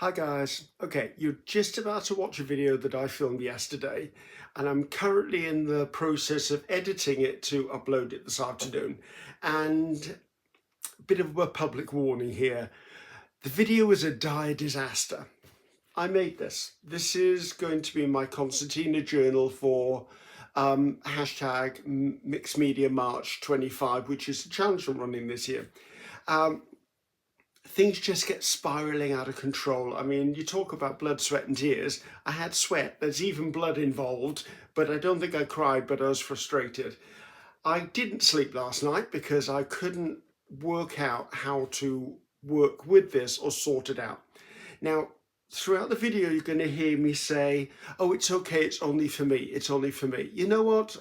Hi guys. Okay, you're just about to watch a video that I filmed yesterday, and I'm currently in the process of editing it to upload it this afternoon. And a bit of a public warning here. The video is a dire disaster. I made this. This is going to be my concertina journal for hashtag Mixed Media March 25, which is the challenge I'm running this year. Things just get spiraling out of control. I mean, you talk about blood, sweat and tears. I had sweat, there's even blood involved, but I don't think I cried, but I was frustrated. I didn't sleep last night because I couldn't work out how to work with this or sort it out. Now, throughout the video, you're going to hear me say, oh, it's okay, it's only for me, it's only for me. You know what?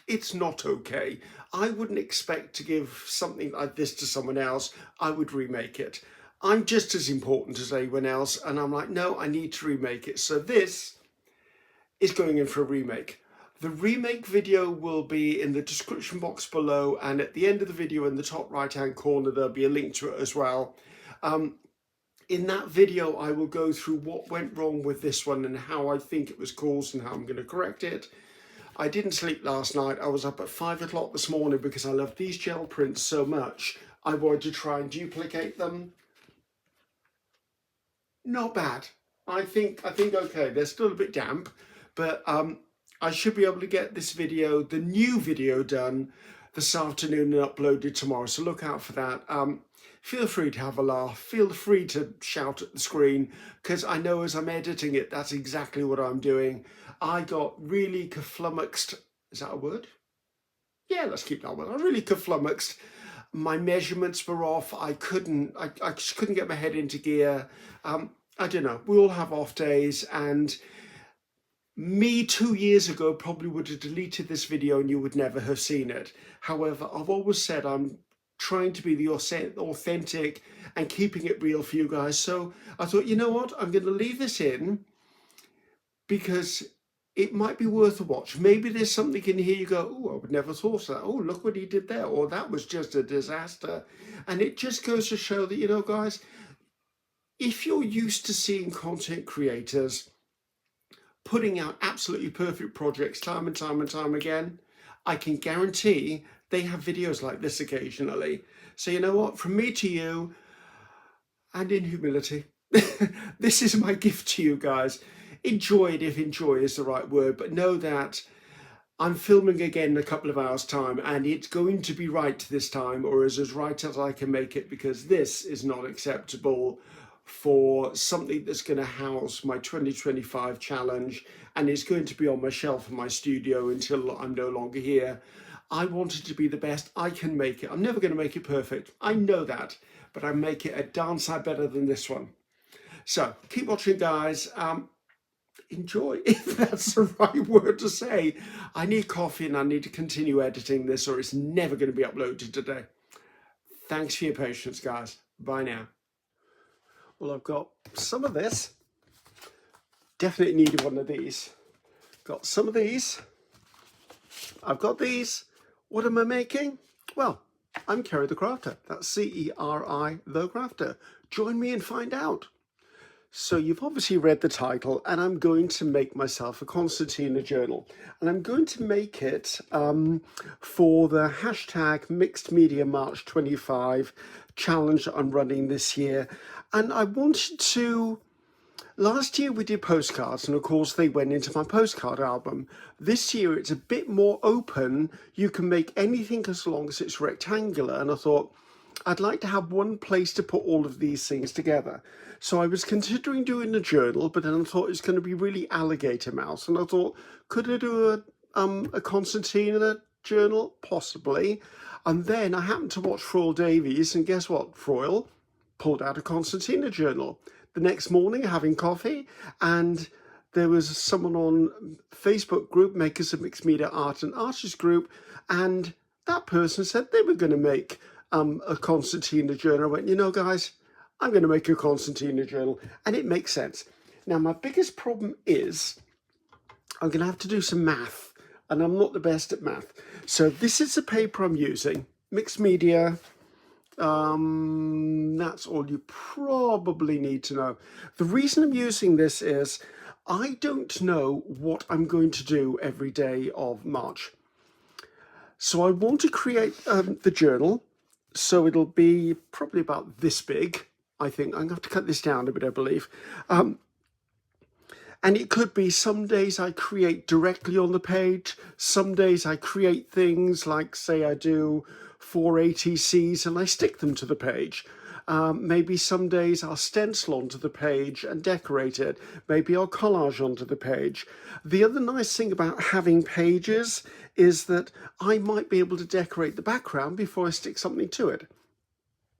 It's not okay. I wouldn't expect to give something like this to someone else. I would remake it. I'm just as important as anyone else, and I'm like, no, I need to remake it. So this is going in for a remake. The remake video will be in the description box below, and at the end of the video in the top right hand corner there'll be a link to it as well. In that video I will go through what went wrong with this one and how I think it was caused and how I'm going to correct it. I didn't sleep last night. I was up at 5 o'clock this morning because I love these gel prints so much. I wanted to try and duplicate them. Not bad. I think okay. They're still a bit damp, but I should be able to get this video, the new video, done this afternoon and uploaded tomorrow. So look out for that. Feel free to have a laugh. Feel free to shout at the screen, because I know as I'm editing it, that's exactly what I'm doing. I got really flummoxed. Is that a word? Yeah, let's keep that one. I really flummoxed. My measurements were off. I just couldn't get my head into gear. I don't know. We all have off days, and me 2 years ago probably would have deleted this video and you would never have seen it. However, I've always said I'm trying to be the authentic and keeping it real for you guys. So I thought, you know what? I'm going to leave this in because it might be worth a watch. Maybe there's something in here you go, oh, I would never thought of that. Oh, look what he did there. Or that was just a disaster. And it just goes to show that, you know, guys, if you're used to seeing content creators putting out absolutely perfect projects time and time and time again, I can guarantee they have videos like this occasionally. So you know what, from me to you, and in humility, this is my gift to you guys. Enjoy it if enjoy is the right word, but know that I'm filming again in a couple of hours time, and it's going to be right this time, or as right as I can make it, because this is not acceptable for something that's going to house my 2025 challenge, and it's going to be on my shelf in my studio until I'm no longer here. I want it to be the best I can make it. I'm never going to make it perfect. I know that, but I make it a darn sight better than this one. So keep watching, guys. Enjoy, if that's the right word to say. I need coffee and I need to continue editing this, or it's never going to be uploaded today. Thanks for your patience, guys. Bye now. Well, I've got some of this. Definitely needed one of these. Got some of these. I've got these. What am I making? Well, I'm Ceri the Crafter. That's C-E-R-I the Crafter. Join me and find out. So you've obviously read the title, and I'm going to make myself a concertina journal, and I'm going to make it for the hashtag Mixed Media March 25 challenge I'm running this year. And I wanted to, last year we did postcards, and of course they went into my postcard album. This year it's a bit more open. You can make anything as long as it's rectangular, and I thought I'd like to have one place to put all of these things together. So I was considering doing a journal, but then I thought it's going to be really alligator mouse. And I thought, could I do a concertina journal? Possibly. And then I happened to watch Froyle Davies, and guess what? Froyle pulled out a concertina journal. The next morning, having coffee, and there was someone on Facebook group, Makers of Mixed Media Art and Artists group, and that person said they were going to make a concertina journal. I went, you know, guys, I'm going to make a concertina journal, and it makes sense. Now, my biggest problem is I'm going to have to do some math, and I'm not the best at math. So this is the paper I'm using, Mixed Media That's all you probably need to know. The reason I'm using this is I don't know what I'm going to do every day of March. So I want to create the journal. So it'll be probably about this big, I think. I'm going to have to cut this down a bit, I believe. And it could be some days I create directly on the page. Some days I create things like, say, I do 4 ATCs and I stick them to the page. Maybe some days I'll stencil onto the page and decorate it. Maybe I'll collage onto the page. The other nice thing about having pages is that I might be able to decorate the background before I stick something to it.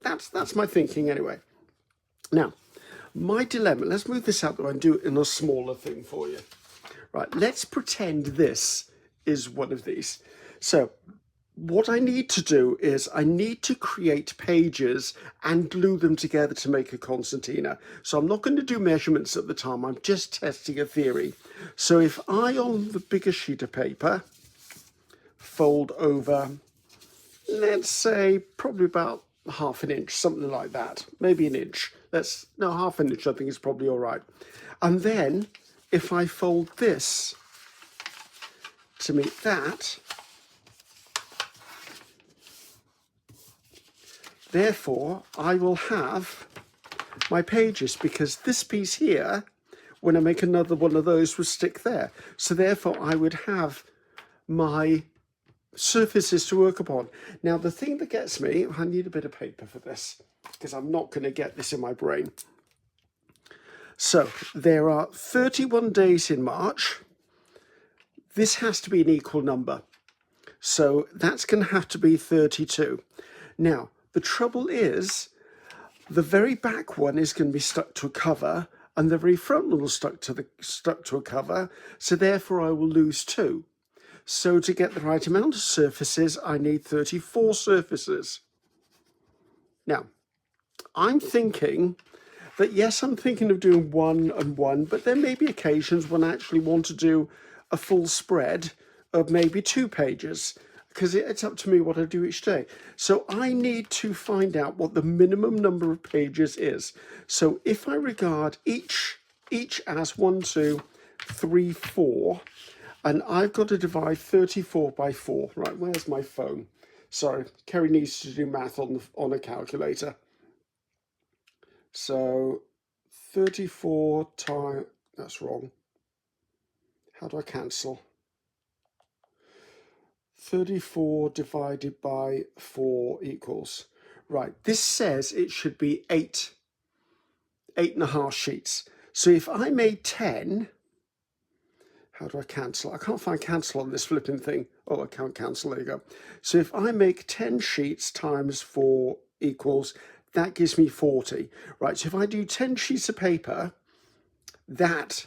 That's my thinking anyway. Now, my dilemma, let's move this out there and do it in a smaller thing for you. Right, let's pretend this is one of these. So what I need to do is I need to create pages and glue them together to make a concertina. So I'm not going to do measurements at the time, I'm just testing a theory. So if I, on the bigger sheet of paper, fold over, let's say probably about half an inch, something like that, maybe an inch. No, half an inch I think is probably all right. And then if I fold this to meet that, therefore I will have my pages, because this piece here, when I make another one of those, will stick there. So therefore I would have my surfaces to work upon. Now the thing that gets me, I need a bit of paper for this because I'm not going to get this in my brain. So there are 31 days in March. This has to be an equal number. So that's going to have to be 32. Now the trouble is the very back one is going to be stuck to a cover and the very front one will stuck to a cover. So therefore I will lose 2. So to get the right amount of surfaces, I need 34 surfaces. Now, I'm thinking that, yes, I'm thinking of doing 1 and 1, but there may be occasions when I actually want to do a full spread of maybe 2 pages, because it's up to me what I do each day. So I need to find out what the minimum number of pages is. So if I regard each as 1, 2, 3, 4, and I've got to divide 34 by 4. Right, where's my phone? Sorry, Ceri needs to do math on a calculator. So 34 times, that's wrong. How do I cancel? 34 divided by 4 equals. Right, this says it should be 8.5 sheets. So if I made 10, how do I cancel? I can't find cancel on this flipping thing. Oh, I can't cancel, there you go. So if I make 10 sheets times 4 equals, that gives me 40. Right, so if I do 10 sheets of paper, that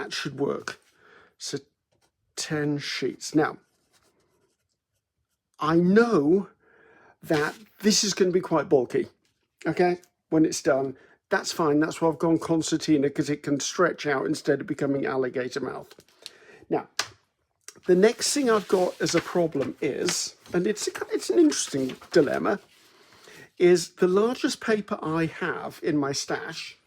should work. So 10 sheets. Now, I know that this is going to be quite bulky, okay, when it's done. That's fine, that's why I've gone concertina, because it can stretch out instead of becoming alligator mouth. Now, the next thing I've got as a problem is, and it's an interesting dilemma, is the largest paper I have in my stash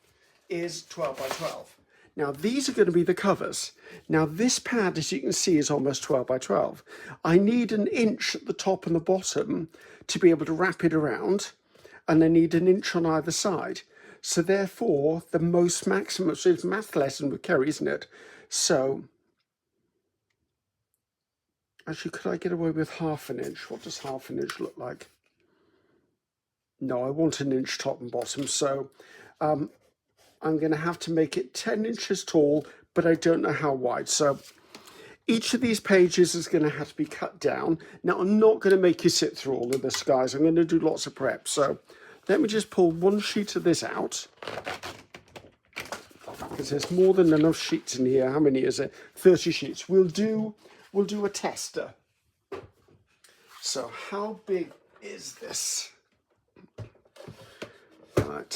is 12 by 12. Now these are going to be the covers. Now this pad, as you can see, is almost 12 by 12. I need an inch at the top and the bottom to be able to wrap it around, and I need an inch on either side. So therefore, the most maximum, so it's a math lesson with Ceri, isn't it? So, actually, could I get away with half an inch? What does half an inch look like? No, I want an inch top and bottom. So I'm going to have to make it 10 inches tall, but I don't know how wide. So each of these pages is going to have to be cut down. Now, I'm not going to make you sit through all of this, guys. I'm going to do lots of prep. So let me just pull one sheet of this out, because there's more than enough sheets in here. How many is it? 30 sheets. We'll do a tester. So how big is this? Right.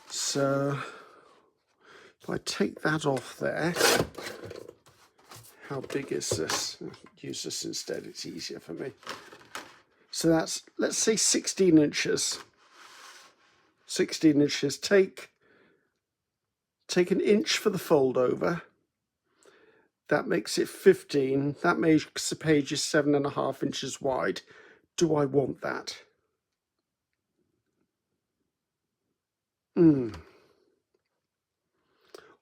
So if I take that off there, how big is this? I'll use this instead, it's easier for me. So that's, let's say 16 inches. 16 inches. Take an inch for the fold over. That makes it 15. That makes the pages 7.5 inches wide. Do I want that?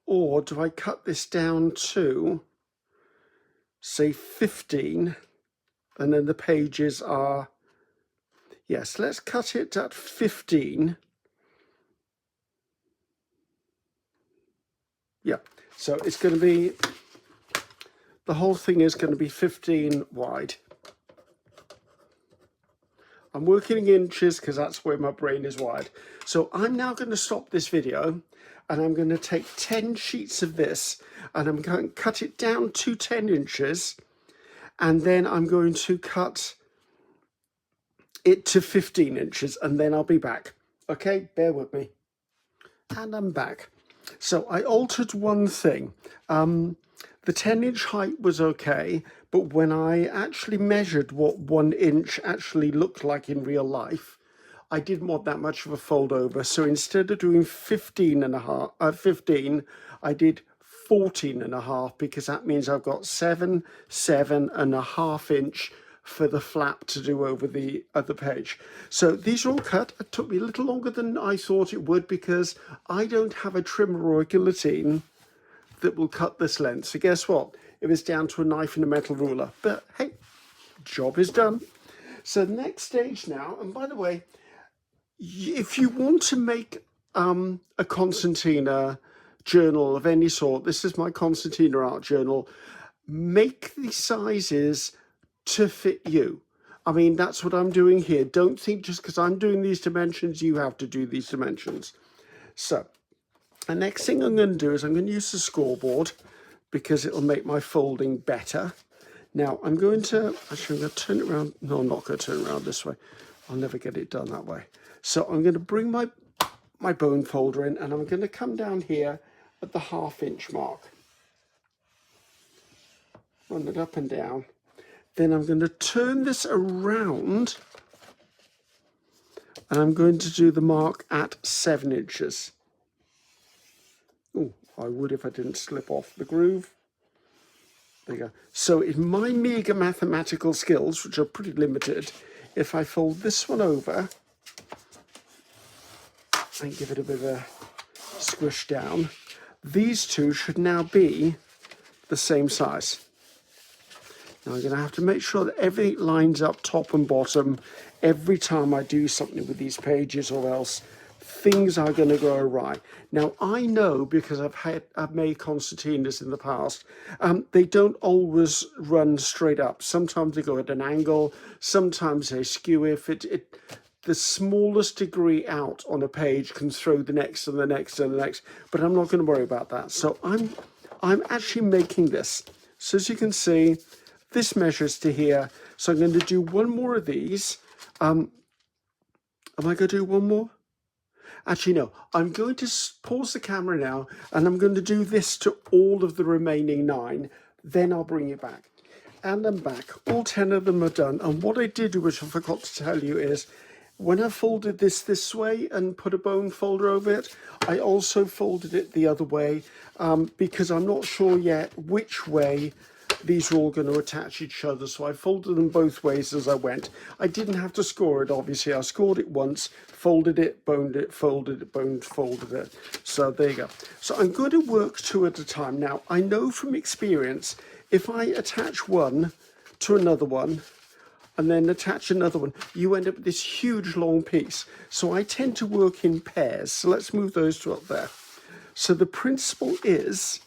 Or do I cut this down to, say, 15, and then the pages are, yes, let's cut it at 15. Yeah, so it's going to be, the whole thing is going to be 15 wide. I'm working in inches because that's where my brain is wired. So I'm now going to stop this video and I'm going to take 10 sheets of this and I'm going to cut it down to 10 inches and then I'm going to cut it to 15 inches and then I'll be back. Okay, bear with me. And I'm back. So I altered one thing. The 10-inch height was okay, but when I actually measured what 1 inch actually looked like in real life, I didn't want that much of a fold over. So instead of doing 15, I did 14.5 because that means I've got 7.5 inch for the flap to do over the other page. So these are all cut. It took me a little longer than I thought it would because I don't have a trimmer or a guillotine that will cut this length. So guess what? It was down to a knife and a metal ruler. But hey, job is done. So next stage now, and by the way, if you want to make a concertina journal of any sort, this is my concertina art journal, make the sizes to fit you. I mean, that's what I'm doing here. Don't think just because I'm doing these dimensions, you have to do these dimensions. So the next thing I'm going to do is I'm going to use the scoreboard because it'll make my folding better. Now I'm going to, actually I'm going to turn it around. No, I'm not going to turn it around this way. I'll never get it done that way. So I'm going to bring my bone folder in and I'm going to come down here at the 1/2 inch mark. Run it up and down. Then I'm going to turn this around and I'm going to do the mark at 7 inches. Oh, I would if I didn't slip off the groove. There you go. So in my meager mathematical skills, which are pretty limited, if I fold this one over and give it a bit of a squish down, these two should now be the same size. Now I'm going to have to make sure that everything lines up top and bottom every time I do something with these pages, or else things are going to go awry. Now I know because I've made concertinas in the past, they don't always run straight up. Sometimes they go at an angle, sometimes they skew. If the smallest degree out on a page can throw the next and the next and the next, but I'm not going to worry about that. So I'm actually making this. So as you can see, this measures to here. So I'm going to do one more of these. Am I going to do one more? Actually, no. I'm going to pause the camera now, and I'm going to do this to all of the remaining 9. Then I'll bring you back. And I'm back. All 10 of them are done. And what I did, which I forgot to tell you, is when I folded this way and put a bone folder over it, I also folded it the other way because I'm not sure yet which way these are all going to attach each other. So I folded them both ways as I went. I didn't have to score it, obviously. I scored it once, folded it, boned it, folded it, boned, folded it. So there you go. So I'm going to work 2 at a time. Now, I know from experience, if I attach one to another one, and then attach another one, you end up with this huge long piece. So I tend to work in pairs. So let's move those 2 up there. So the principle is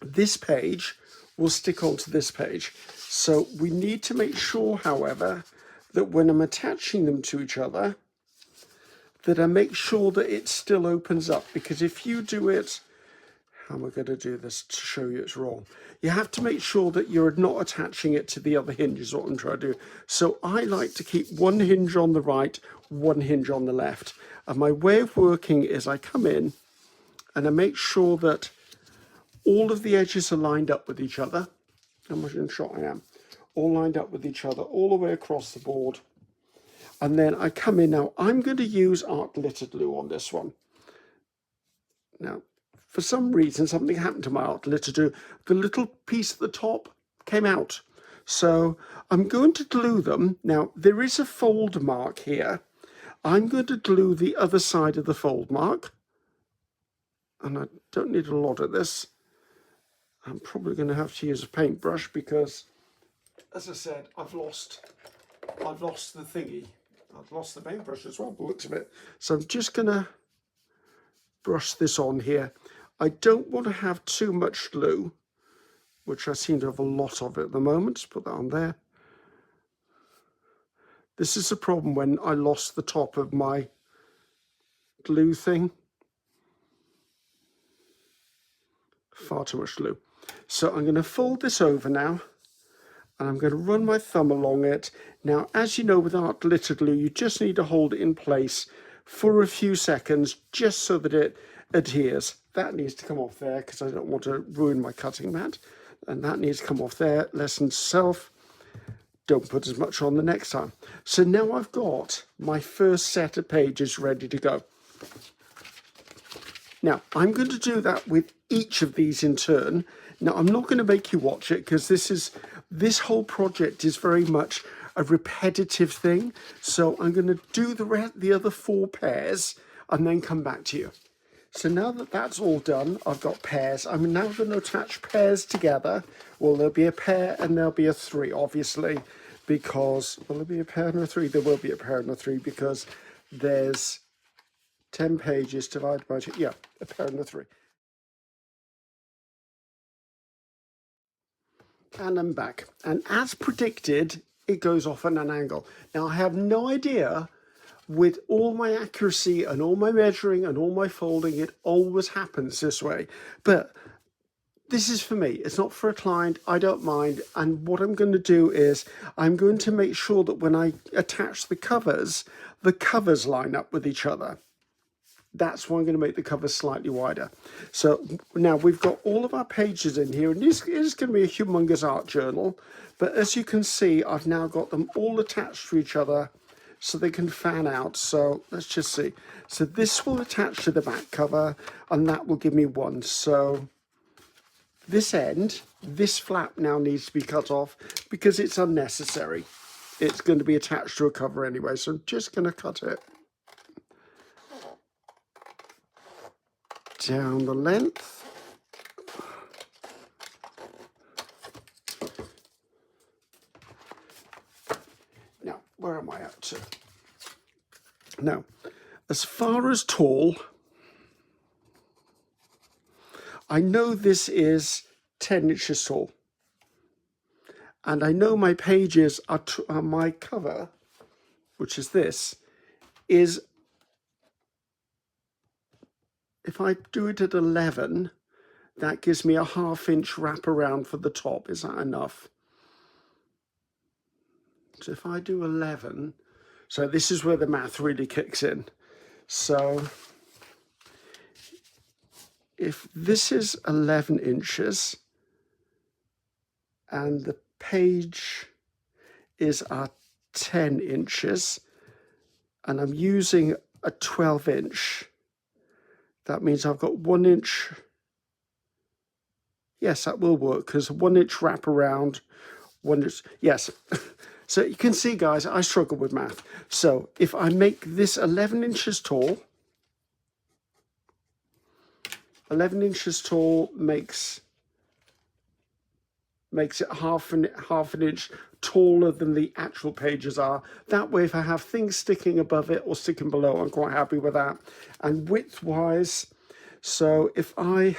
this page will stick onto this page. So we need to make sure, however, that when I'm attaching them to each other, that I make sure that it still opens up. Because if you do it, how am I going to do this to show you it's wrong? You have to make sure that you're not attaching it to the other hinge is what I'm trying to do. So I like to keep one hinge on the right, one hinge on the left. And my way of working is I come in and I make sure that all of the edges are lined up with each other. how much in shot I am, all lined up with each other, all the way across the board. And then I come in now. I'm going to use art glitter glue on this one. Now, for some reason, something happened to my art glitter glue. The little piece at the top came out. So I'm going to glue them. Now, there is a fold mark here. I'm going to glue the other side of the fold mark. And I don't need a lot of this. I'm probably going to have to use a paintbrush because, as I said, I've lost the thingy. I've lost the paintbrush as well, by the looks of it. So I'm just going to brush this on here. I don't want to have too much glue, which I seem to have a lot of at the moment. Just put that on there. This is the problem when I lost the top of my glue thing. Far too much glue. So I'm going to fold this over now, and I'm going to run my thumb along it. Now, as you know, with art glitter glue, you just need to hold it in place for a few seconds, just so that it adheres. That needs to come off there because I don't want to ruin my cutting mat. And that needs to come off there. Lesson self. Don't put as much on the next time. So now I've got my first set of pages ready to go. Now, I'm going to do that with each of these in turn. Now, I'm not going to make you watch it because this whole project is very much a repetitive thing. So I'm going to do the other 4 pairs and then come back to you. So now that that's all done, I've got pairs. I'm now going to attach pairs together. Well, there'll be a pair and there'll be a 3, obviously, because, will there be a pair and a 3? There will be a pair and a 3 because there's 10 pages divided by 2. Yeah, a pair and a 3. And I'm back. And as predicted, it goes off at an angle. Now, I have no idea, with all my accuracy and all my measuring and all my folding, it always happens this way. But this is for me. It's not for a client. I don't mind. And what I'm going to do is I'm going to make sure that when I attach the covers line up with each other. That's why I'm going to make the cover slightly wider. So now we've got all of our pages in here, and this is going to be a humongous art journal. But as you can see, I've now got them all attached to each other so they can fan out. So let's just see. So this will attach to the back cover, and that will give me 1. So this end, this flap now needs to be cut off because it's unnecessary. It's going to be attached to a cover anyway, so I'm just going to cut it down the length. Now, where am I up to? Now, as far as tall, I know this is 10 inches tall. And I know my pages are, my cover, which is this, is, if I do it at 11, that gives me a 1/2 inch wraparound for the top. Is that enough? So if I do 11, so this is where the math really kicks in. So if this is 11 inches and the page is at 10 inches and I'm using a 12 inch, that means I've got 1 inch. Yes, that will work because 1 inch wraparound, 1 inch, yes. So you can see, guys, I struggle with math. So if I make this 11 inches tall, 11 inches tall makes it half an inch taller than the actual pages are. That way, if I have things sticking above it or sticking below, I'm quite happy with that. And width-wise, so if I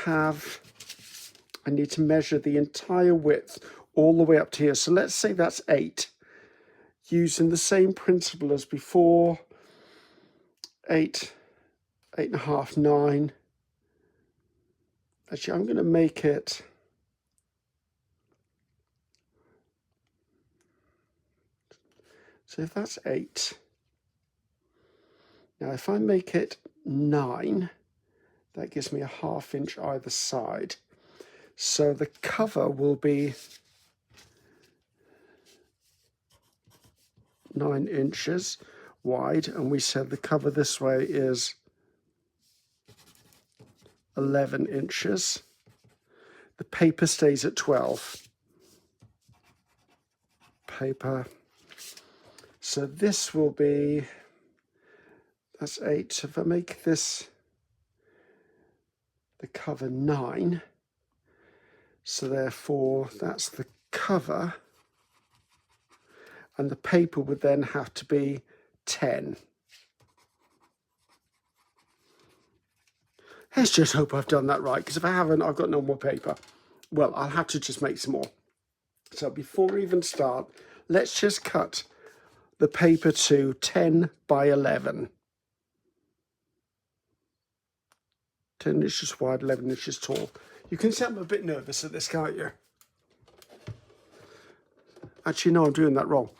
need to measure the entire width all the way up to here. So let's say that's 8. Using the same principle as before, 8, 8.5, 9. Actually, I'm going to make it, so if that's 8, now if I make it 9, that gives me a 1/2 inch either side. So the cover will be 9 inches wide, and we said the cover this way is 11 inches. The paper stays at 12. Paper. So this will be, that's 8. So if I make this the cover 9, so therefore that's the cover, and the paper would then have to be 10. Let's just hope I've done that right, because if I haven't, I've got no more paper. Well, I'll have to just make some more. So before we even start, let's just cut the paper to 10 by 11. 10 inches wide, 11 inches tall. You can see I'm a bit nervous at this, can't you? Actually, no, I'm doing that wrong.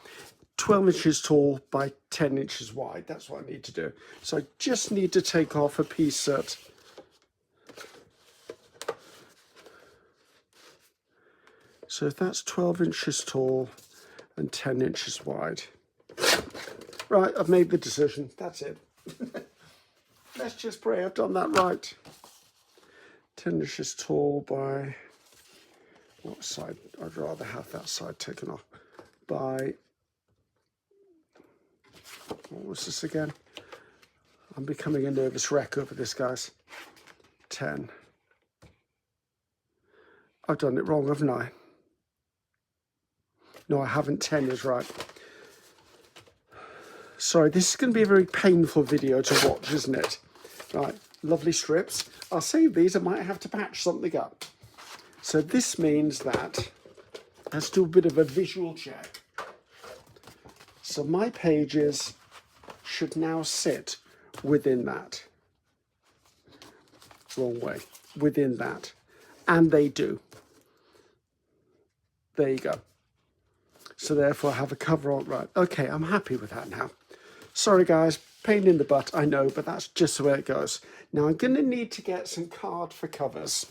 12 inches tall by 10 inches wide. That's what I need to do. So I just need to take off a piece that... So if that's 12 inches tall and 10 inches wide. Right, I've made the decision. That's it. Let's just pray I've done that right. 10 inches tall by... What side? I'd rather have that side taken off. By... What was this again? I'm becoming a nervous wreck over this, guys. 10. I've done it wrong, haven't I? No, I haven't. 10 is right. Sorry, this is going to be a very painful video to watch, isn't it? Right, lovely strips. I'll save these. I might have to patch something up. So this means that, let's do a bit of a visual check. So my pages should now sit within that. Wrong way. Within that. And they do. There you go. So therefore I have a cover on. Right, okay, I'm happy with that now. Sorry guys, pain in the butt, I know, but that's just the way it goes. Now I'm going to need to get some card for covers.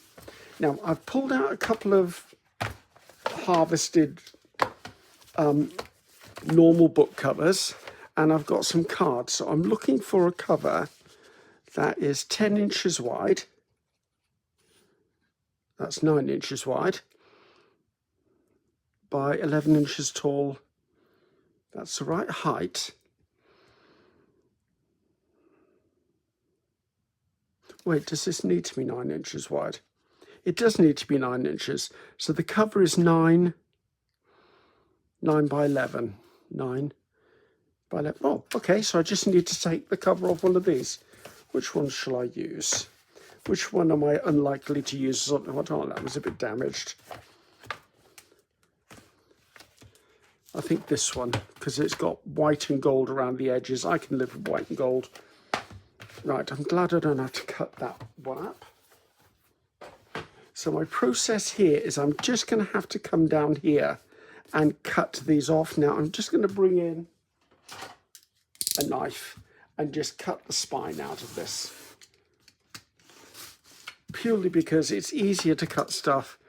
Now I've pulled out a couple of harvested normal book covers, and I've got some cards. So I'm looking for a cover that is 10 inches wide. That's 9 inches wide. By 11 inches tall. That's the right height. Wait, does this need to be 9 inches wide? It does need to be 9 inches. So the cover is 9 by 11. 9 by 11. Oh, okay, so I just need to take the cover off one of these. Which one shall I use? Which one am I unlikely to use? Oh, that was a bit damaged. I think this one, because it's got white and gold around the edges. I can live with white and gold. Right, I'm glad I don't have to cut that one up. So my process here is I'm just going to have to come down here and cut these off. Now I'm just going to bring in a knife and just cut the spine out of this. Purely because it's easier to cut stuff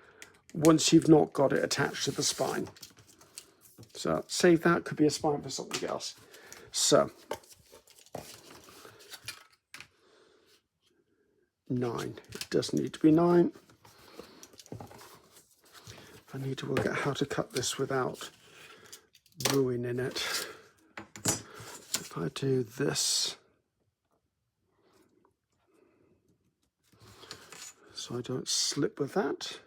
once you've not got it attached to the spine. So save that, could be a spine for something else. So 9, it does need to be 9. I need to work out how to cut this without ruining it. If I do this, so I don't slip with that.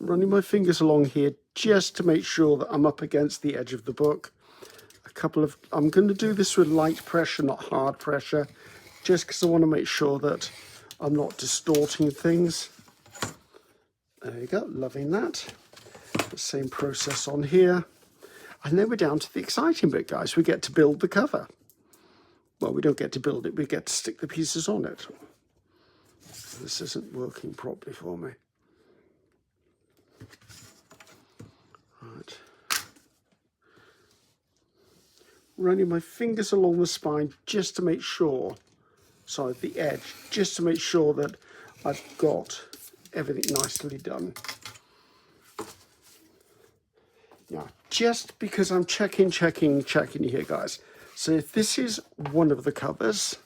Running my fingers along here just to make sure that I'm up against the edge of the book. I'm going to do this with light pressure, not hard pressure, just because I want to make sure that I'm not distorting things. There you go, loving that. The same process on here. And then we're down to the exciting bit, guys. We get to build the cover. Well, we don't get to build it, we get to stick the pieces on it. This isn't working properly for me. Right. Running my fingers along the spine just to make sure, sorry, the edge, just to make sure that I've got everything nicely done. Now, just because I'm checking here, guys. So if this is one of the covers,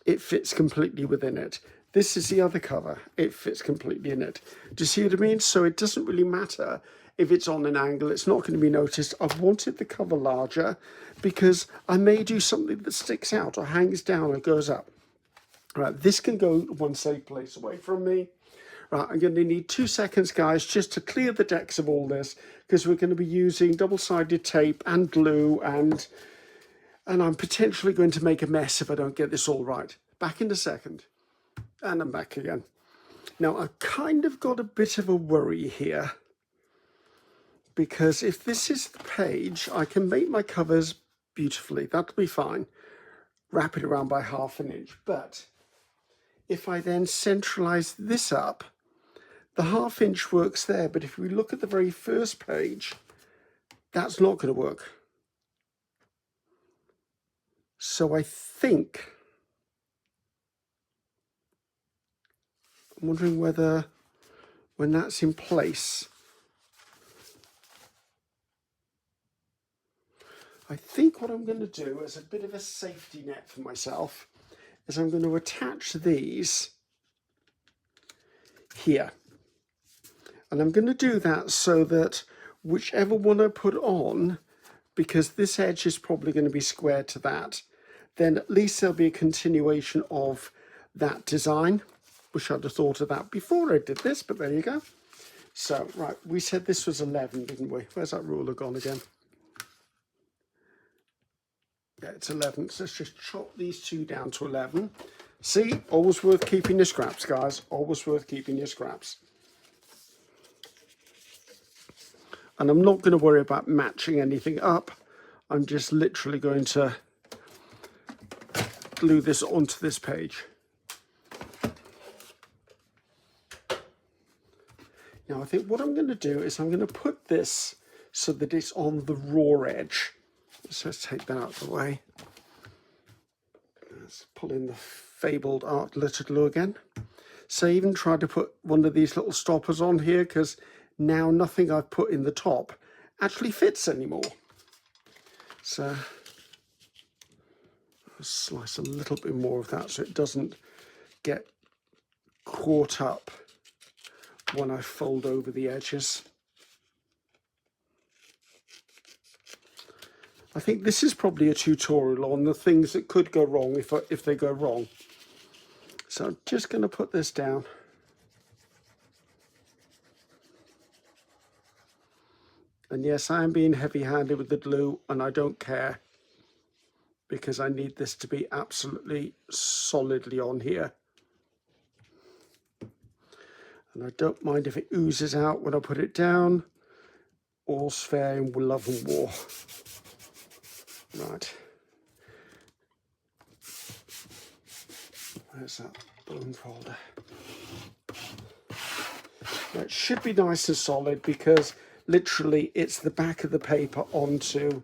it fits completely within it. This is the other cover, it fits completely in it. Do you see what I mean? So it doesn't really matter if it's on an angle, it's not going to be noticed. I've wanted the cover larger because I may do something that sticks out or hangs down or goes up. Right, this can go one safe place away from me. Right, I'm going to need 2 seconds, guys, just to clear the decks of all this, because we're going to be using double-sided tape and glue, and I'm potentially going to make a mess if I don't get this all right. Back in a second. And I'm back again. Now, I've kind of got a bit of a worry here, because if this is the page, I can make my covers beautifully. That'll be fine. Wrap it around by 1/2 inch. But if I then centralize this up, the 1/2 inch works there. But if we look at the very first page, that's not going to work. So I think, I'm wondering whether when that's in place, I think what I'm going to do as a bit of a safety net for myself is I'm going to attach these here. And I'm going to do that so that whichever one I put on, because this edge is probably going to be square to that, then at least there'll be a continuation of that design. Wish I'd have thought of that before I did this, but there you go. So, right, we said this was 11, didn't we? Where's that ruler gone again? Yeah, it's 11. So let's just chop these two down to 11. See, always worth keeping your scraps, guys. Always worth keeping your scraps. And I'm not going to worry about matching anything up. I'm just literally going to glue this onto this page. Now I think what I'm going to do is I'm going to put this so that it's on the raw edge. So let's take that out of the way. Let's pull in the fabled art glitter glue again. So I even tried to put one of these little stoppers on here because now nothing I've put in the top actually fits anymore. So I'll slice a little bit more of that so it doesn't get caught up when I fold over the edges. I think this is probably a tutorial on the things that could go wrong if they go wrong. So I'm just going to put this down. And yes, I am being heavy-handed with the glue, and I don't care, because I need this to be absolutely solidly on here. And I don't mind if it oozes out when I put it down. All's fair in love and war. Right. Where's that balloon folder? Now, it should be nice and solid because literally it's the back of the paper onto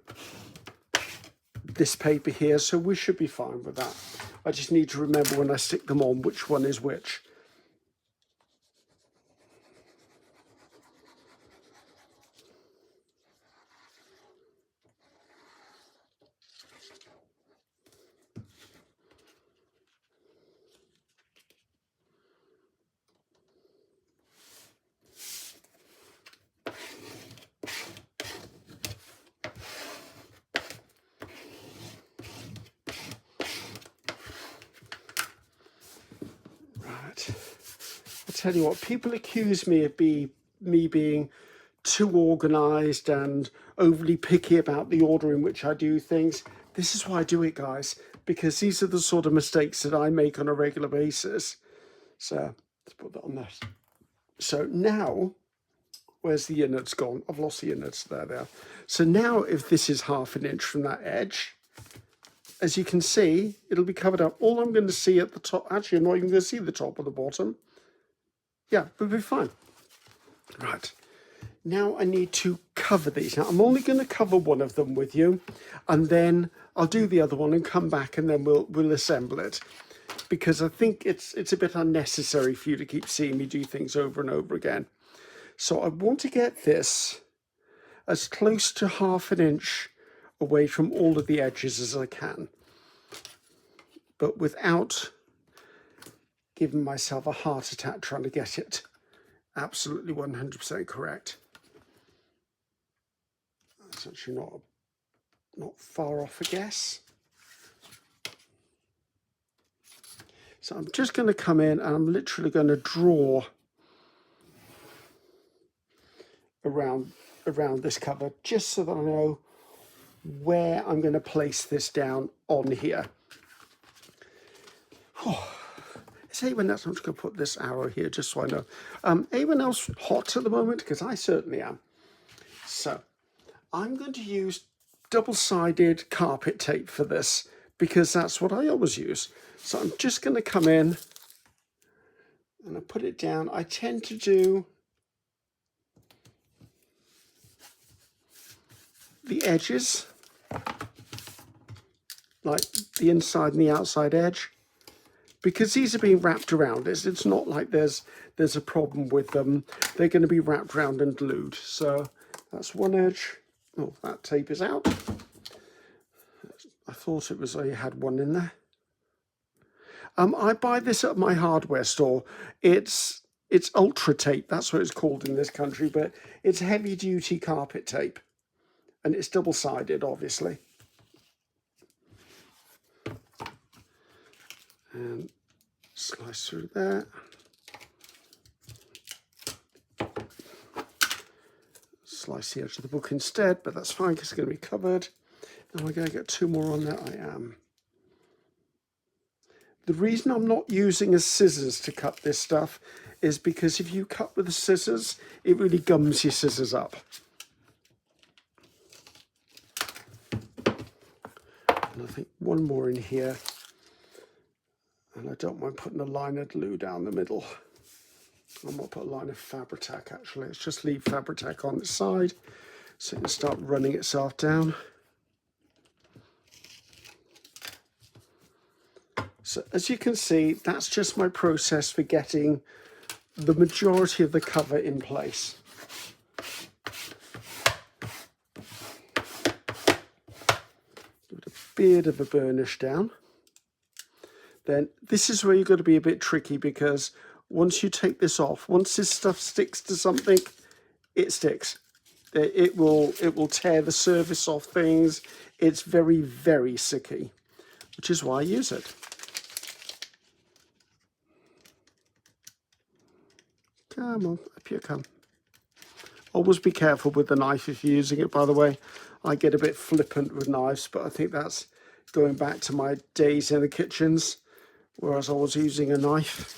this paper here, so we should be fine with that. I just need to remember when I stick them on which one is which. Tell you what, people accuse me of me being too organized and overly picky about the order in which I do things. This is why I do it, guys, because these are the sort of mistakes that I make on a regular basis. So let's put that on there. So now, where's the innards gone? I've lost the innards. There they are. So now if this is 1/2 inch from that edge, as you can see, it'll be covered up. All I'm going to see at the top, actually I'm not even going to see the top or the bottom. Yeah, we'll be fine. Right, now I need to cover these. Now I'm only going to cover one of them with you, and then I'll do the other one and come back, and then we'll assemble it, because I think it's a bit unnecessary for you to keep seeing me do things over and over again. So I want to get this as close to 1/2 inch away from all of the edges as I can, but without giving myself a heart attack trying to get it absolutely 100% correct. That's actually not far off a guess. So I'm just going to come in and I'm literally going to draw around this cover just so that I know where I'm going to place this down on here. Is anyone else, I'm just going to put this arrow here just so I know. Anyone else hot at the moment? Because I certainly am. So I'm going to use double-sided carpet tape for this because that's what I always use. So I'm just going to come in and I put it down. I tend to do the edges, like the inside and the outside edge, because these are being wrapped around. It's not like there's a problem with them. They're going to be wrapped around and glued. So that's one edge. Oh, that tape is out. I thought it was I had one in there. I buy this at my hardware store. It's ultra tape. That's what it's called in this country, but it's heavy duty carpet tape, and it's double-sided, obviously. And slice through there. Slice the edge of the book instead, but that's fine because it's going to be covered. And we're going to get 2 more on there. I am. The reason I'm not using a scissors to cut this stuff is because if you cut with the scissors, it really gums your scissors up. And I think one more in here. And I don't mind putting a line of glue down the middle. I might put a line of Fabri-Tac actually. Let's just leave Fabri-Tac on the side so it can start running itself down. So as you can see, that's just my process for getting the majority of the cover in place. Give it a bit of a burnish down. Then this is where you've got to be a bit tricky, because once you take this off, once this stuff sticks to something, it sticks. It will tear the surface off things. It's very, very sticky, which is why I use it. Come on, up you come. Always be careful with the knife if you're using it, by the way. I get a bit flippant with knives, but I think that's going back to my days in the kitchens, whereas I was using a knife.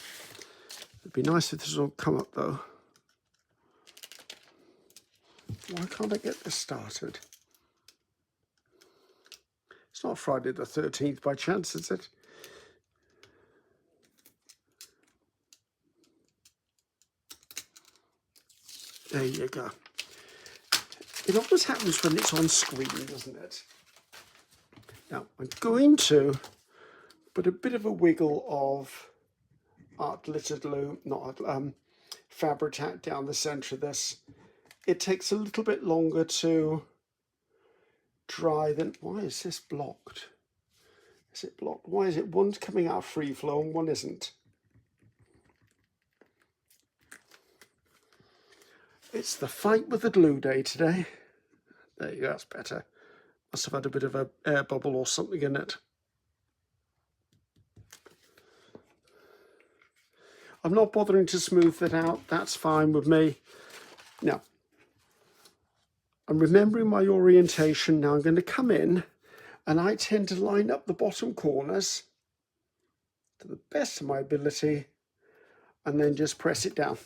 It'd be nice if this would come up though. Why can't I get this started? It's not Friday the 13th by chance, is it? There you go. It always happens when it's on screen, doesn't it? Now, I'm going to put a bit of a wiggle of art glitter glue, not Fabri-Tac down the centre of this. It takes a little bit longer to dry than... Why is this blocked? Is it blocked? Why is it one's coming out free flow and one isn't? It's the fight with the glue day today. There you go, that's better. Must have had a bit of an air bubble or something in it. I'm not bothering to smooth that out. That's fine with me. Now, I'm remembering my orientation. Now I'm going to come in and I tend to line up the bottom corners to the best of my ability and then just press it down.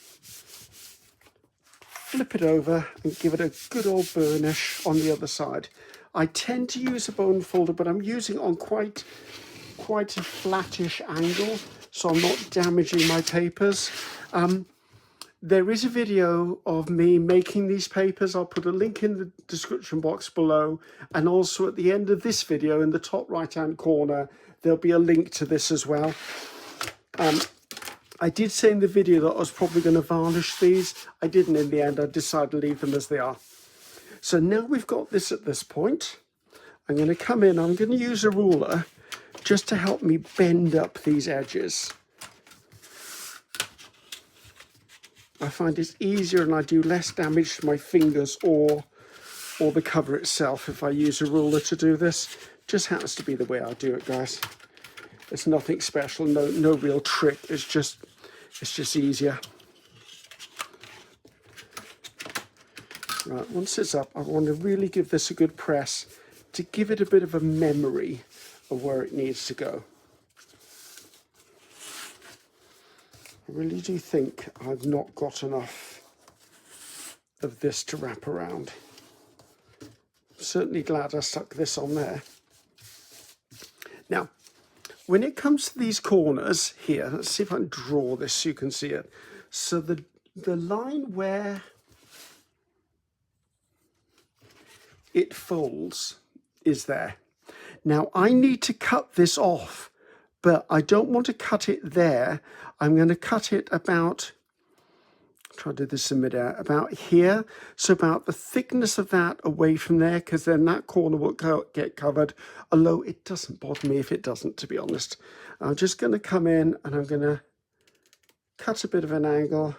Flip it over and give it a good old burnish on the other side. I tend to use a bone folder, but I'm using it on quite a flattish angle, so I'm not damaging my papers. There is a video of me making these papers. I'll put a link in the description box below, and also at the end of this video in the top right hand corner there'll be a link to this as well. I did say in the video that I was probably going to varnish these. I didn't in the end. I decided to leave them as they are. So now we've got this at this point. I'm going to come in, I'm going to use a ruler just to help me bend up these edges. I find it's easier and I do less damage to my fingers or the cover itself if I use a ruler to do this. Just happens to be the way I do it, guys. It's nothing special, no real trick. It's just easier. Right, once it's up, I want to really give this a good press to give it a bit of a memory of where it needs to go. I really do think I've not got enough of this to wrap around. I'm certainly glad I stuck this on there. Now, when it comes to these corners here, let's see if I can draw this so you can see it. So the line where it folds is there. Now I need to cut this off, but I don't want to cut it there. I'm going to cut it about, try to do this in midair, about here. So about the thickness of that away from there, because then that corner will get covered, although it doesn't bother me if it doesn't, to be honest. I'm just going to come in and I'm going to cut a bit of an angle,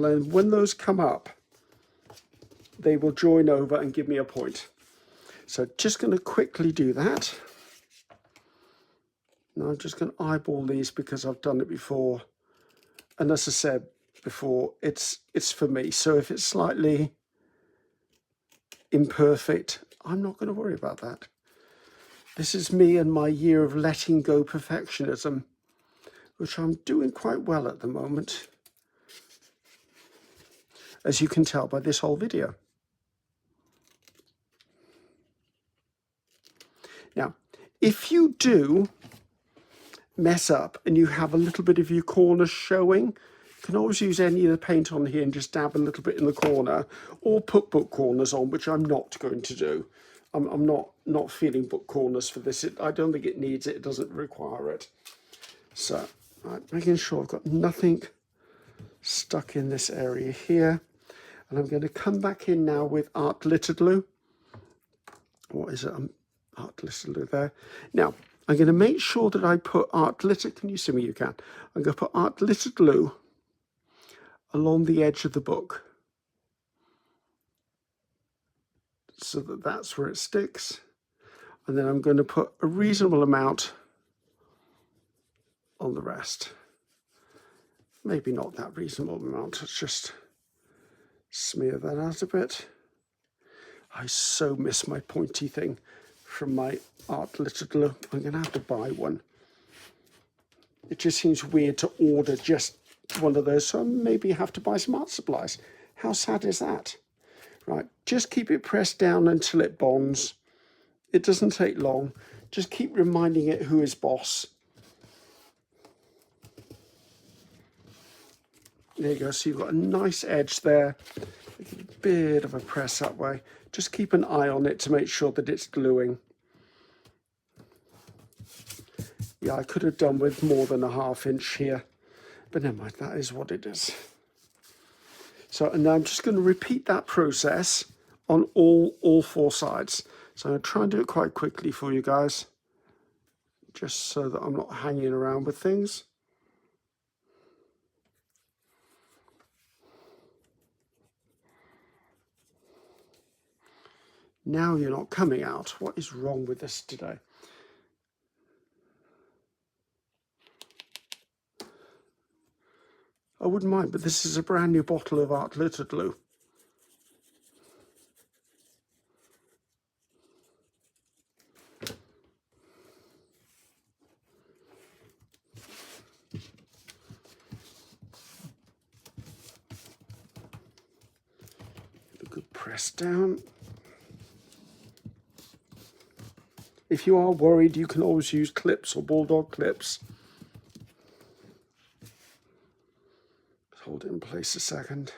and when those come up, they will join over and give me a point. So just going to quickly do that. Now I'm just going to eyeball these because I've done it before. And as I said before, it's for me. So if it's slightly imperfect, I'm not going to worry about that. This is me and my year of letting go perfectionism, which I'm doing quite well at the moment, as you can tell by this whole video. Now, if you do mess up and you have a little bit of your corner showing, you can always use any of the paint on here and just dab a little bit in the corner, or put book corners on, which I'm not going to do. I'm not feeling book corners for this. I don't think it needs it. It doesn't require it. So, right, making sure I've got nothing stuck in this area here. And I'm going to come back in now with art glitter glue. What is it? Art glitter glue there. Now, I'm going to make sure that I put art glitter, can you see me? You can. I'm going to put art glitter glue along the edge of the book, so that that's where it sticks. And then I'm going to put a reasonable amount on the rest. Maybe not that reasonable amount, let's just smear that out a bit. I so miss my pointy thing from my art glitter glue. I'm going to have to buy one. It just seems weird to order just one of those, so maybe have to buy some art supplies. How sad is that? Right, just keep it pressed down until it bonds. It doesn't take long. Just keep reminding it who is boss. There you go, so you've got a nice edge there. A bit of a press that way. Just keep an eye on it to make sure that it's gluing. Yeah, I could have done with more than a ½ inch here, but never mind, that is what it is. So, and now I'm just going to repeat that process on all four sides. So I'm going to try and do it quite quickly for you guys, just so that I'm not hanging around with things. Now you're not coming out. What is wrong with this today? I wouldn't mind, but this is a brand new bottle of art glitter glue. A good press down. If you are worried, you can always use clips or bulldog clips. Hold it in place a second.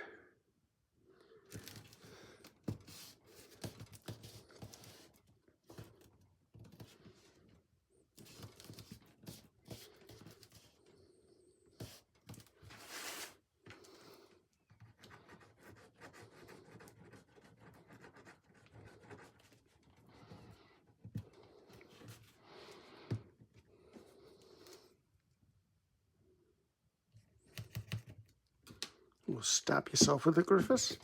stab yourself with the Griffiths.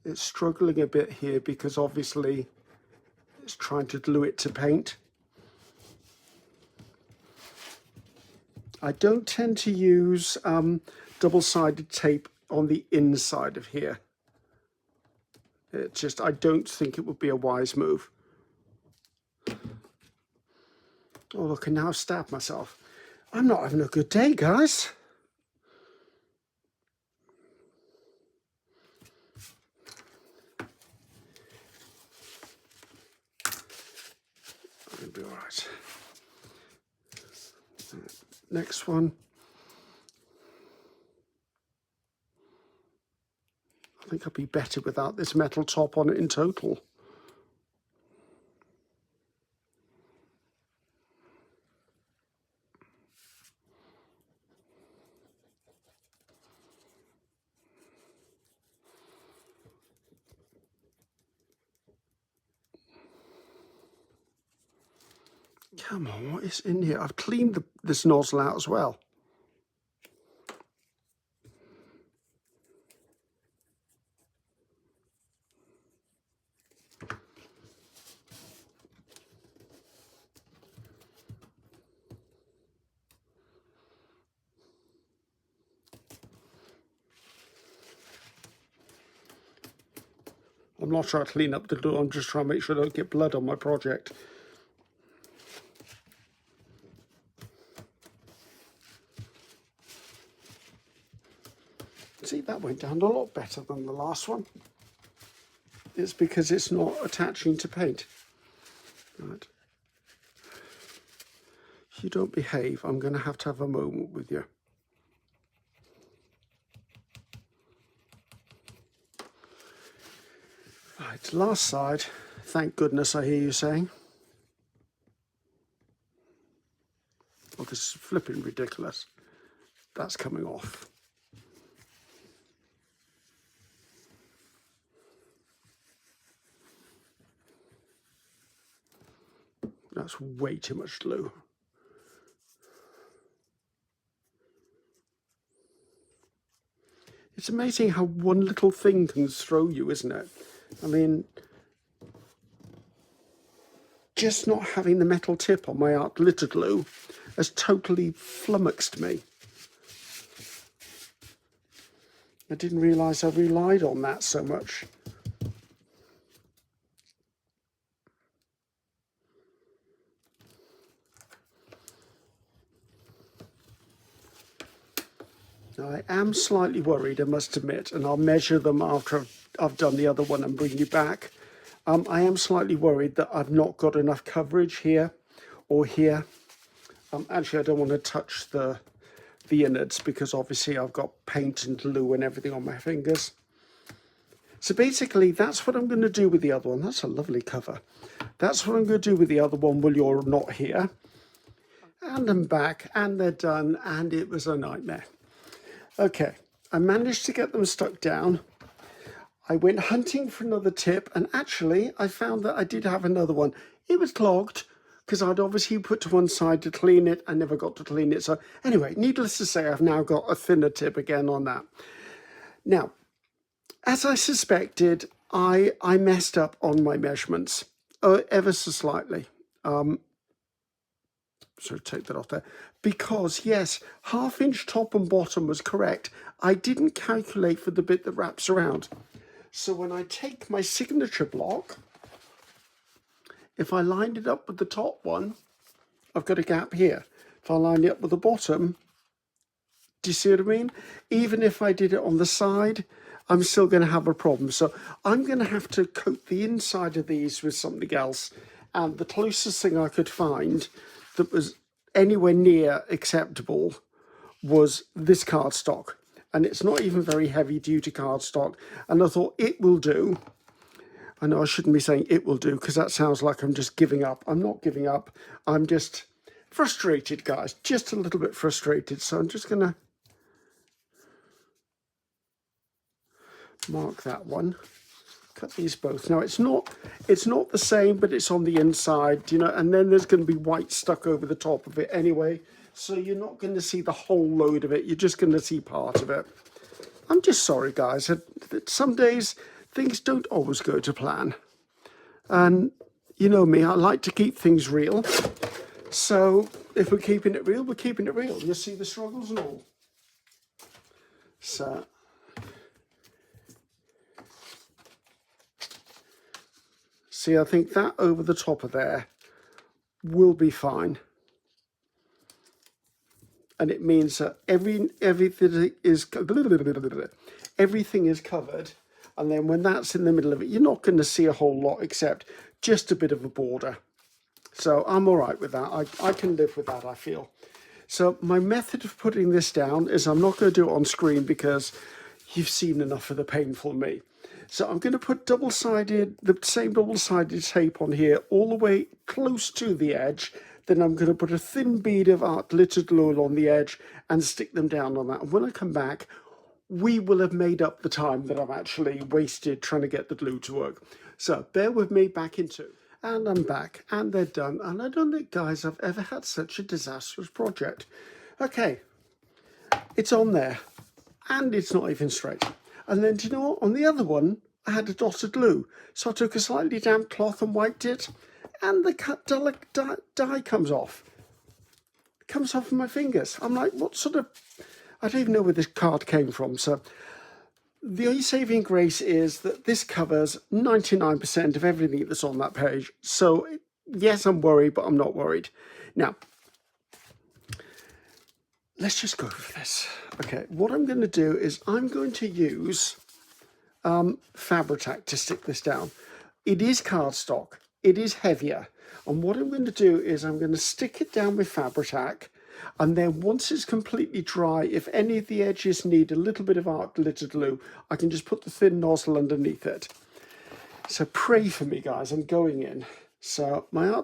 It's struggling a bit here because obviously it's trying to glue it to paint. I don't tend to use double-sided tape on the inside of here. It's just, I don't think it would be a wise move. Oh, look, and now I've stabbed myself. I'm not having a good day, guys. I'll be all right. Next one. I think I'll be better without this metal top on it in total. Come on, what is in here? I've cleaned this nozzle out as well. I'm not trying to clean up the glue, I'm just trying to make sure I don't get blood on my project. See, that went down a lot better than the last one. It's because it's not attaching to paint. Right. If you don't behave, I'm going to have a moment with you. Right, last side. Thank goodness, I hear you saying. Oh, this is flipping ridiculous. That's coming off. That's way too much glue. It's amazing how one little thing can throw you, isn't it? I mean, just not having the metal tip on my art glitter glue has totally flummoxed me. I didn't realise I relied on that so much. Now, I am slightly worried, I must admit, and I'll measure them after I've done the other one and bring you back. I am slightly worried that I've not got enough coverage here or here. Actually, I don't want to touch the innards because obviously I've got paint and glue and everything on my fingers. So basically, that's what I'm going to do with the other one. That's a lovely cover. That's what I'm going to do with the other one while you're not here. And I'm back, and they're done, and it was a nightmare. Okay, I managed to get them stuck down. I went hunting for another tip, and actually I found that I did have another one. It was clogged because I'd obviously put to one side to clean it. I never got to clean it. So anyway, needless to say, I've now got a thinner tip again on that. Now, as I suspected, I messed up on my measurements ever so slightly. So take that off there. Because, yes, 1/2 inch top and bottom was correct. I didn't calculate for the bit that wraps around. So when I take my signature block, if I lined it up with the top one, I've got a gap here. If I line it up with the bottom, do you see what I mean? Even if I did it on the side, I'm still going to have a problem. So I'm going to have to coat the inside of these with something else. And the closest thing I could find that was anywhere near acceptable was this cardstock. And it's not even very heavy duty cardstock. And I thought it will do. I know I shouldn't be saying it will do because that sounds like I'm just giving up. I'm not giving up. I'm just frustrated, guys. Just a little bit frustrated. So I'm just going to mark that one. cut these both. Now it's not the same, but it's on the inside, you know, and then there's going to be white stuck over the top of it anyway. So you're not going to see the whole load of it. You're just going to see part of it. I'm just sorry, guys, that some days things don't always go to plan. And you know me, I like to keep things real. So if we're keeping it real, we're keeping it real. You see the struggles and all. So see, I think that over the top of there will be fine. And it means that everything is covered. And then when that's in the middle of it, you're not going to see a whole lot except just a bit of a border. So I'm all right with that. I can live with that, I feel. So my method of putting this down is I'm not going to do it on screen because you've seen enough of the painful me. So I'm going to put the same double-sided tape on here all the way close to the edge. Then I'm going to put a thin bead of art glittered glue on the edge and stick them down on that. And when I come back, we will have made up the time that I've actually wasted trying to get the glue to work. So bear with me, back in 2. And I'm back, and they're done. And I don't think, guys, I've ever had such a disastrous project. Okay, it's on there, and it's not even straight. And then, do you know what? On the other one, I had a dotted glue. So I took a slightly damp cloth and wiped it, and the dye comes off. It comes off of my fingers. I'm like, what sort of... I don't even know where this card came from. So the only saving grace is that this covers 99% of everything that's on that page. So yes, I'm worried, but I'm not worried. Now, let's just go for this. Okay, what I'm going to do is I'm going to use Fabri-Tac to stick this down. It is cardstock. It is heavier. And what I'm going to do is I'm going to stick it down with Fabri-Tac. And then once it's completely dry, if any of the edges need a little bit of art glittered glue, I can just put the thin nozzle underneath it. So pray for me, guys. I'm going in. So my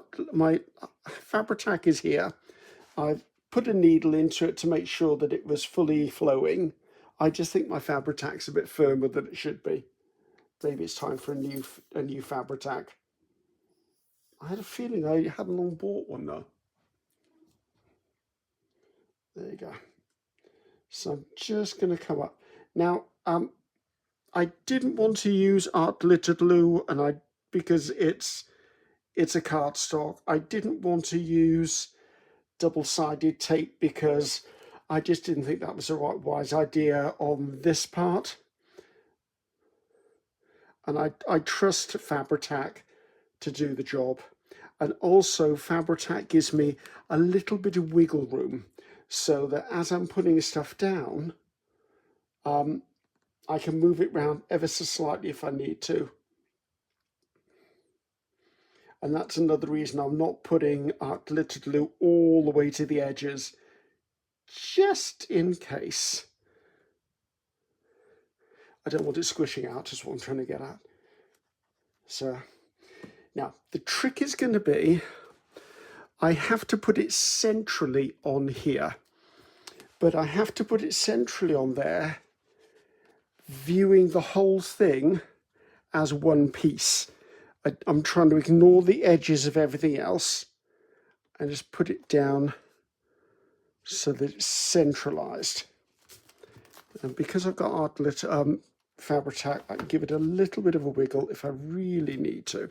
Fabri-Tac is here. I've put a needle into it to make sure that it was fully flowing. I just think my Fabri-Tac's a bit firmer than it should be. Maybe it's time for a new Fabri-Tac. I had a feeling I hadn't long bought one though. There you go. So I'm just going to come up. Now, I didn't want to use art glittered glue, and because it's a cardstock. I didn't want to use double-sided tape because I just didn't think that was the right wise idea on this part. And I trust Fabri-Tac to do the job. And also Fabri-Tac gives me a little bit of wiggle room, so that as I'm putting stuff down, I can move it around ever so slightly if I need to. And that's another reason I'm not putting art glittered glue all the way to the edges, just in case. I don't want it squishing out, is what I'm trying to get at. So now the trick is going to be, I have to put it centrally on here, but I have to put it centrally on there, viewing the whole thing as one piece. I'm trying to ignore the edges of everything else and just put it down so that it's centralized. And because I've got art glitter Fabri-Tac, I can give it a little bit of a wiggle if I really need to.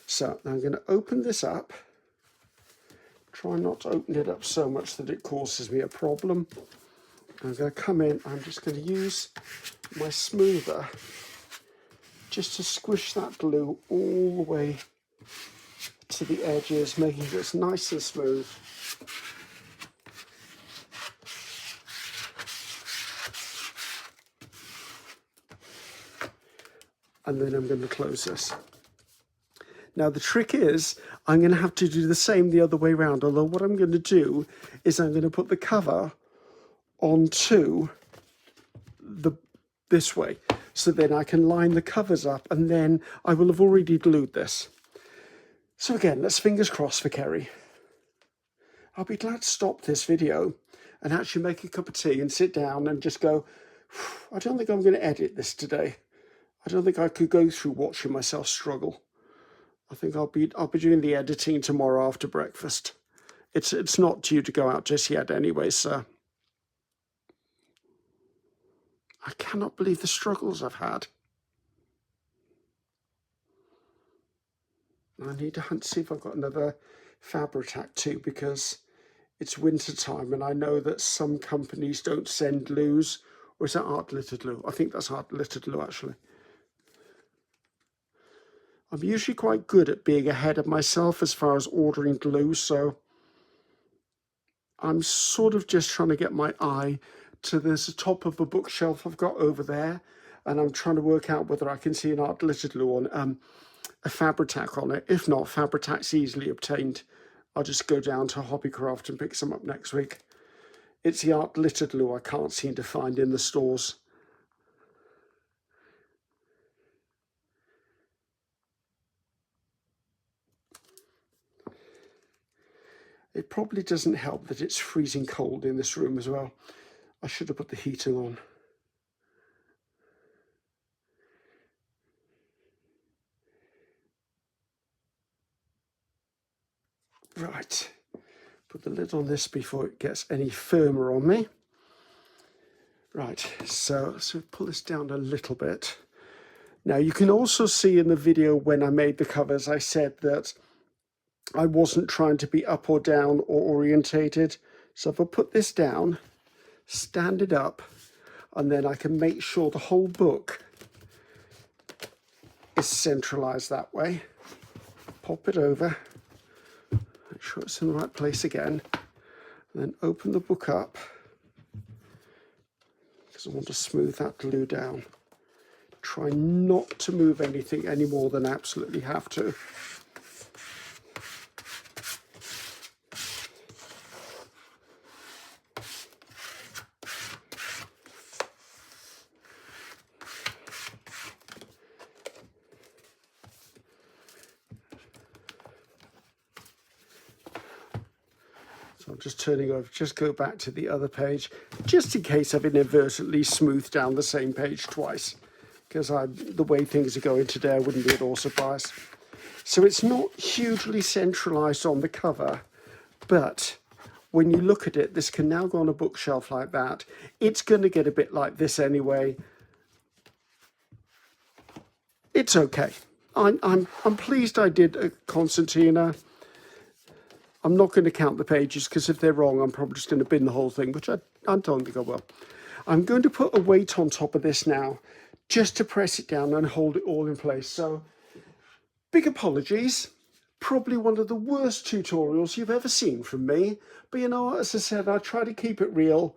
So now I'm going to open this up. Try not to open it up so much that it causes me a problem. I'm going to come in, I'm just going to use my smoother just to squish that glue all the way to the edges, making sure it's nice and smooth. And then I'm going to close this. Now the trick is, I'm going to have to do the same the other way around, although what I'm going to do is I'm going to put the cover onto this way, so then I can line the covers up, and then I will have already glued this. So again, let's fingers crossed for Ceri. I'll be glad to stop this video and actually make a cup of tea and sit down and just go, I don't think I'm going to edit this today. I don't think I could go through watching myself struggle. I think I'll be doing the editing tomorrow after breakfast. It's not due to go out just yet anyway, so I cannot believe the struggles I've had. I need to hunt, see if I've got another Fabri-Tac too, because it's winter time and I know that some companies don't send glues. Or is that art glittered glue? I think that's art glittered glue actually. I'm usually quite good at being ahead of myself as far as ordering glue, so I'm sort of just trying to get my eye to this top of a bookshelf I've got over there, and I'm trying to work out whether I can see an art glittered glue on a Fabri-Tac on it. If not, Fabri-Tac's easily obtained. I'll just go down to Hobbycraft and pick some up next week. It's the art glittered glue I can't seem to find in the stores. It probably doesn't help that it's freezing cold in this room as well. I should have put the heating on. Right, put the lid on this before it gets any firmer on me. Right, so pull this down a little bit. Now you can also see in the video when I made the covers, I said that I wasn't trying to be up or down or orientated. So if I put this down, stand it up, and then I can make sure the whole book is centralized that way. Pop it over, make sure it's in the right place again, and then open the book up, because I want to smooth that glue down. Try not to move anything any more than I absolutely have to. So I'm just turning over, just go back to the other page, just in case I've inadvertently smoothed down the same page twice, because the way things are going today, I wouldn't be at all surprised. So it's not hugely centralized on the cover, but when you look at it, this can now go on a bookshelf like that. It's going to get a bit like this anyway. It's okay. I'm pleased I did a concertina. I'm not going to count the pages, because if they're wrong, I'm probably just going to bin the whole thing, which I don't think I will. I'm going to put a weight on top of this now, just to press it down and hold it all in place. So, big apologies. Probably one of the worst tutorials you've ever seen from me. But you know, as I said, I try to keep it real.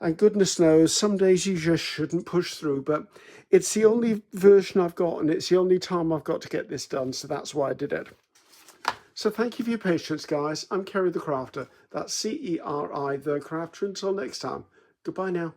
And goodness knows, some days you just shouldn't push through. But it's the only version I've got, and it's the only time I've got to get this done. So that's why I did it. So thank you for your patience, guys. I'm Ceri the Crafter. That's C-E-R-I, the Crafter. Until next time, goodbye now.